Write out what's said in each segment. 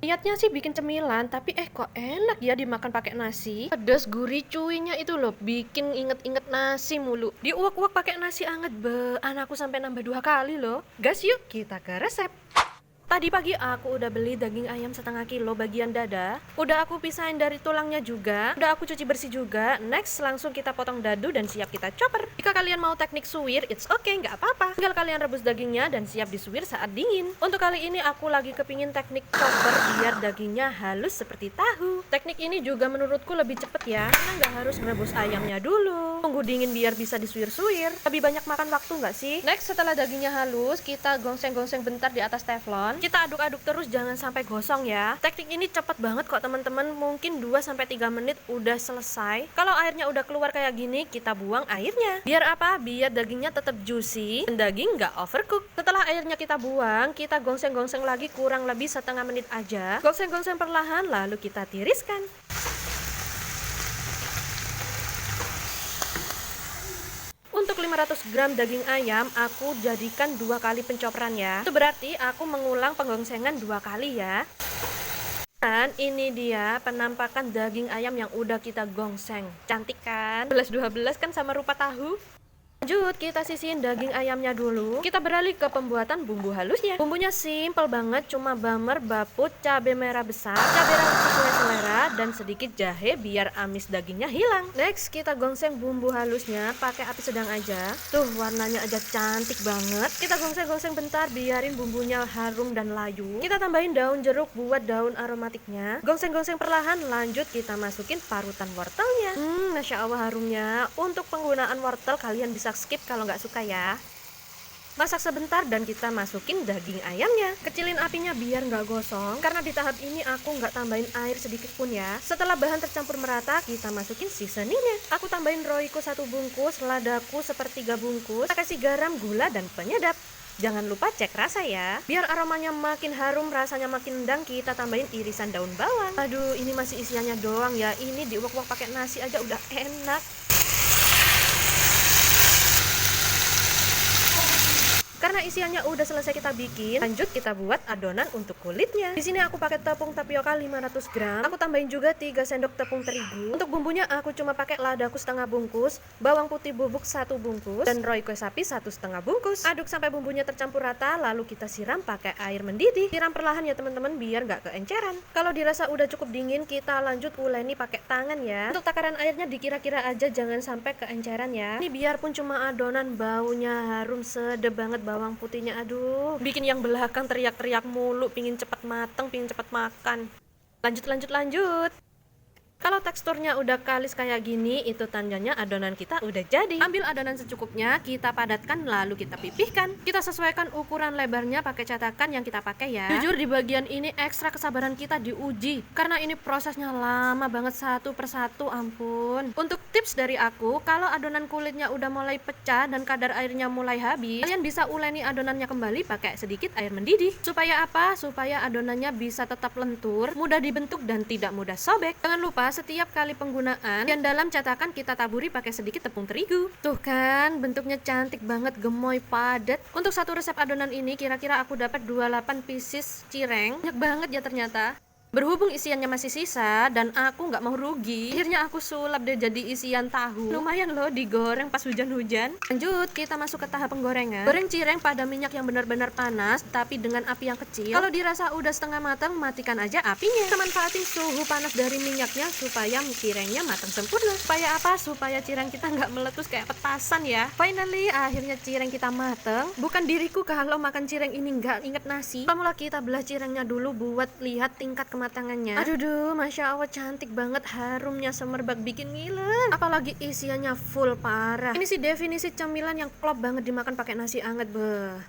Niatnya sih bikin cemilan, tapi kok enak ya dimakan pakai nasi. Pedas gurih cuinya itu loh, bikin inget-inget nasi mulu. Diuak-uak pakai nasi anget, anakku sampai nambah 2 kali loh. Gas yuk, kita ke resep. Tadi pagi aku udah beli daging ayam setengah kilo bagian dada. Udah aku pisahin dari tulangnya juga. Udah aku cuci bersih juga. Next, langsung kita potong dadu dan siap kita chopper. Jika kalian mau teknik suwir, it's okay, nggak apa-apa. Tinggal kalian rebus dagingnya dan siap disuwir saat dingin. Untuk kali ini aku lagi kepingin teknik chopper biar dagingnya halus seperti tahu. Teknik ini juga menurutku lebih cepet ya, karena nggak harus merebus ayamnya dulu. Tunggu dingin biar bisa disuwir-suwir. Lebih banyak makan waktu nggak sih? Next, setelah dagingnya halus, kita gongseng-gongseng bentar di atas teflon. Kita aduk-aduk terus, jangan sampai gosong ya. Teknik ini cepet banget kok teman-teman, mungkin 2-3 menit udah selesai. Kalau airnya udah keluar kayak gini, kita buang airnya. Biar apa? Biar dagingnya tetap juicy dan daging nggak overcook. Setelah airnya kita buang, kita gongseng-gongseng lagi kurang lebih setengah menit aja. Gongseng-gongseng perlahan, lalu kita tiriskan. Untuk 500 gram daging ayam, aku jadikan 2 kali pencoperan ya. Itu berarti aku mengulang penggongsengan 2 kali ya. Dan ini dia penampakan daging ayam yang udah kita gongseng. Cantik kan? 12-12 kan sama rupa tahu? Lanjut, kita sisihin daging ayamnya dulu. Kita beralih ke pembuatan bumbu halusnya. Bumbunya simple banget, cuma bawang, baput, cabai merah besar, cabai rawit sesuai selera, dan sedikit jahe biar amis dagingnya hilang. Next, kita gongseng bumbu halusnya pakai api sedang aja. Tuh, warnanya aja cantik banget. Kita gongseng-gongseng bentar, biarin bumbunya harum dan layu. Kita tambahin daun jeruk buat daun aromatiknya. Gongseng-gongseng perlahan, lanjut kita masukin parutan wortelnya. Masya Allah harumnya. Untuk penggunaan wortel kalian bisa skip kalau nggak suka ya. Masak sebentar dan kita masukin daging ayamnya. Kecilin apinya biar nggak gosong, karena di tahap ini aku nggak tambahin air sedikit pun ya. Setelah bahan tercampur merata, kita masukin seasoningnya. Aku tambahin Royco 1 bungkus, ladaku sepertiga bungkus, kasih garam, gula, dan penyedap. Jangan lupa cek rasa ya. Biar aromanya makin harum, rasanya makin nendang, kita tambahin irisan daun bawang. Aduh, ini masih isiannya doang ya. Ini diuak-uak pakai nasi aja udah enak. Karena isiannya udah selesai kita bikin, lanjut kita buat adonan untuk kulitnya. Di sini aku pakai tepung tapioka 500 gram. Aku tambahin juga 3 sendok tepung terigu. Untuk bumbunya aku cuma pakai ladaku setengah bungkus, bawang putih bubuk 1 bungkus, dan Royco sapi 1,5 bungkus. Aduk sampai bumbunya tercampur rata, lalu kita siram pakai air mendidih. Siram perlahan ya teman-teman biar nggak keenceran. Kalau dirasa udah cukup dingin, kita lanjut uleni pakai tangan ya. Untuk takaran airnya dikira-kira aja, jangan sampai keenceran ya. Ini biarpun cuma adonan, baunya harum sedep banget bawang putihnya. Aduh, bikin yang belakang teriak-teriak mulu, pingin cepet mateng, pingin cepet makan. Lanjut. Kalau teksturnya udah kalis kayak gini, itu tandanya adonan kita udah jadi. Ambil adonan secukupnya, kita padatkan lalu kita pipihkan. Kita sesuaikan ukuran lebarnya pakai cetakan yang kita pakai ya. Jujur di bagian ini ekstra kesabaran kita diuji, karena ini prosesnya lama banget satu persatu, ampun. Untuk tips dari aku, kalau adonan kulitnya udah mulai pecah dan kadar airnya mulai habis, kalian bisa uleni adonannya kembali pakai sedikit air mendidih. Supaya apa? Supaya adonannya bisa tetap lentur, mudah dibentuk dan tidak mudah sobek. Jangan lupa setiap kali penggunaan, yang dalam cetakan kita taburi pakai sedikit tepung terigu. Tuh kan, bentuknya cantik banget, gemoy, padat. Untuk satu resep adonan ini kira-kira aku dapat 28 pieces cireng. Banyak banget ya ternyata. Berhubung isiannya masih sisa dan aku nggak mau rugi, akhirnya aku sulap deh jadi isian tahu. Lumayan loh digoreng pas hujan-hujan. Lanjut, kita masuk ke tahap penggorengan. Goreng cireng pada minyak yang benar-benar panas, tapi dengan api yang kecil. Kalau dirasa udah setengah matang, matikan aja apinya. Kita manfaatin suhu panas dari minyaknya supaya cirengnya matang sempurna. Supaya apa? Supaya cireng kita nggak meletus kayak petasan ya. Finally, akhirnya cireng kita mateng. Bukan diriku kalau makan cireng ini nggak inget nasi. Mula kita belah cirengnya dulu buat lihat tingkat kematangannya. Aduh, Masya Allah cantik banget, harumnya semerbak bikin ngiler. Apalagi isiannya full parah. Ini sih definisi cemilan yang klop banget dimakan pakai nasi anget,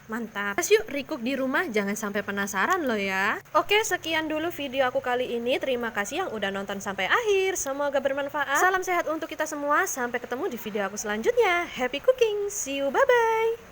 mantap. Terus yuk recook di rumah, jangan sampai penasaran loh ya. Oke, sekian dulu video aku kali ini. Terima kasih yang udah nonton sampai akhir. Semoga bermanfaat. Salam sehat untuk kita semua. Sampai ketemu di video aku selanjutnya. Happy cooking. See you, bye bye.